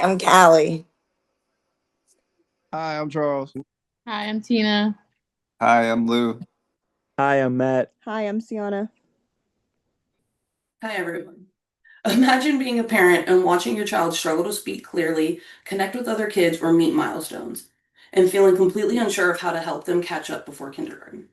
I'm Callie. Hi, I'm Charles. Hi, I'm Tina. Hi, I'm Lou. Hi, I'm Matt. Hi, I'm Sienna. Hi, everyone. Imagine being a parent and watching your child struggle to speak clearly, connect with other kids, or meet milestones, and feeling completely unsure of how to help them catch up before kindergarten.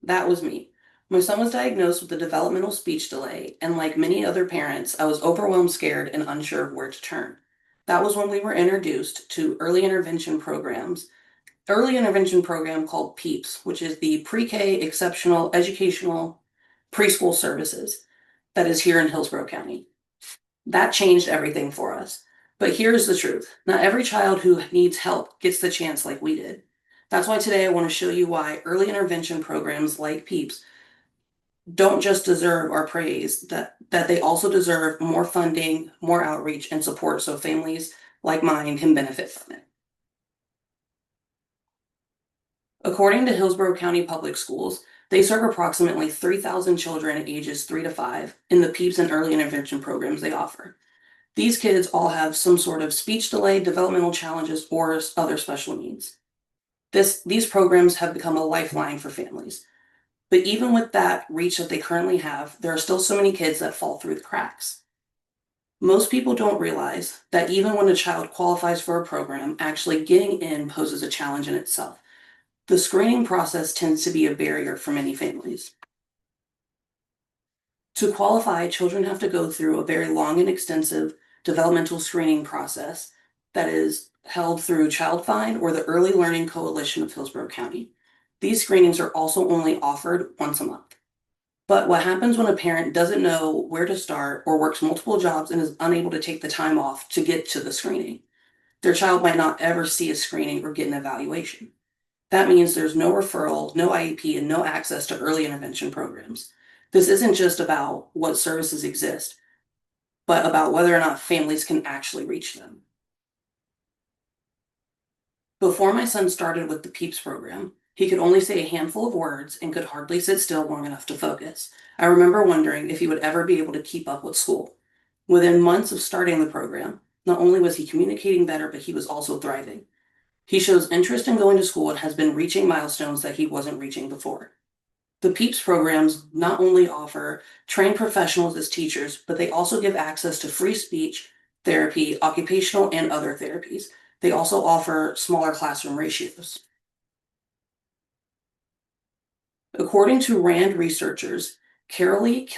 That was me. My son was diagnosed with a developmental speech delay, and like many other parents, I was overwhelmed, scared, and unsure of where to turn. That was when we were introduced to early intervention program called PEEPS, which is the Pre-K Exceptional Educational Preschool Services that is here in Hillsborough County. That changed everything for us. But here's the truth. Not every child who needs help gets the chance like we did. That's why today I want to show you why early intervention programs like PEEPS don't just deserve our praise, that they also deserve more funding, more outreach, and support so families like mine can benefit from it. According to Hillsborough County Public Schools, they serve approximately 3,000 children ages 3 to 5 in the PEEPS and early intervention programs they offer. These kids all have some sort of speech delay, developmental challenges, or other special needs. These programs have become a lifeline for families. But even with that reach that they currently have, there are still so many kids that fall through the cracks. Most people don't realize that even when a child qualifies for a program, actually getting in poses a challenge in itself. The screening process tends to be a barrier for many families. To qualify, children have to go through a very long and extensive developmental screening process that is held through Child Find or the Early Learning Coalition of Hillsborough County. These screenings are also only offered once a month. But what happens when a parent doesn't know where to start or works multiple jobs and is unable to take the time off to get to the screening? Their child might not ever see a screening or get an evaluation. That means there's no referral, no IEP, and no access to early intervention programs. This isn't just about what services exist, but about whether or not families can actually reach them. Before my son started with the PEEPS program, he could only say a handful of words and could hardly sit still long enough to focus. I remember wondering if he would ever be able to keep up with school. Within months of starting the program, not only was he communicating better, but he was also thriving. He shows interest in going to school and has been reaching milestones that he wasn't reaching before. The PEEPS programs not only offer trained professionals as teachers, but they also give access to free speech therapy, occupational, and other therapies. They also offer smaller classroom ratios. According to RAND researchers, Carolee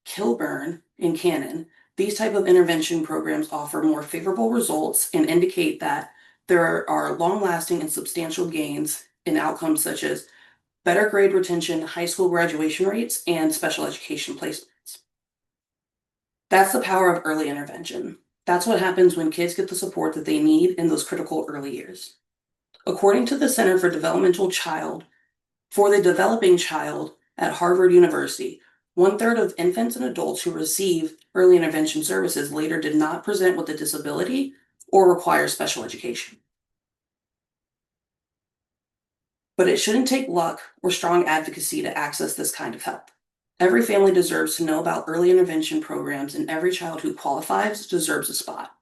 Kilburn and Cannon, these type of intervention programs offer more favorable results and indicate that there are long-lasting and substantial gains in outcomes such as better grade retention, high school graduation rates, and special education placements. That's the power of early intervention. That's what happens when kids get the support that they need in those critical early years. According to the Center for the Developing Child at Harvard University, 1/3 of infants and adults who receive early intervention services later did not present with a disability or require special education. But it shouldn't take luck or strong advocacy to access this kind of help. Every family deserves to know about early intervention programs, and every child who qualifies deserves a spot.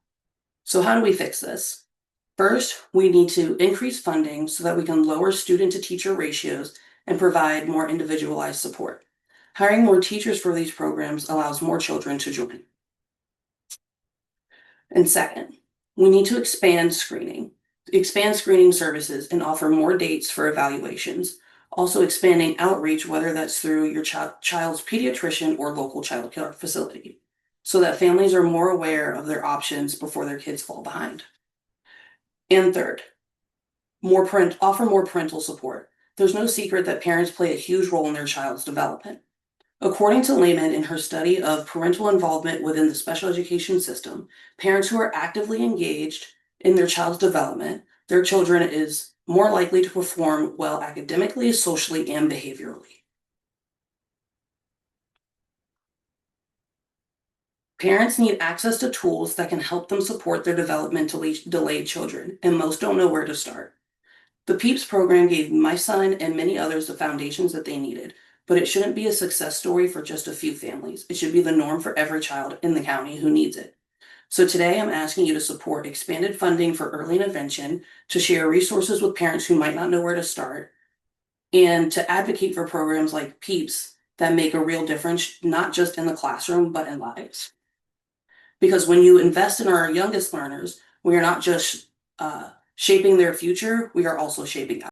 So how do we fix this? First, we need to increase funding so that we can lower student to teacher ratios and provide more individualized support. Hiring more teachers for these programs allows more children to join. And second, we need to expand screening services and offer more dates for evaluations. Also expanding outreach, whether that's through your child's pediatrician or local child care facility, so that families are more aware of their options before their kids fall behind. And third, offer more parental support. There's no secret that parents play a huge role in their child's development. According to Lehman in her study of parental involvement within the special education system, parents who are actively engaged in their child's development, their children is more likely to perform well academically, socially, and behaviorally. Parents need access to tools that can help them support their developmentally delayed children, and most don't know where to start. The PEEPS program gave my son and many others the foundations that they needed, but it shouldn't be a success story for just a few families. It should be the norm for every child in the county who needs it. So today I'm asking you to support expanded funding for early intervention, to share resources with parents who might not know where to start, and to advocate for programs like PEEPS that make a real difference, not just in the classroom, but in lives. Because when you invest in our youngest learners, we are not just shaping their future, we are also shaping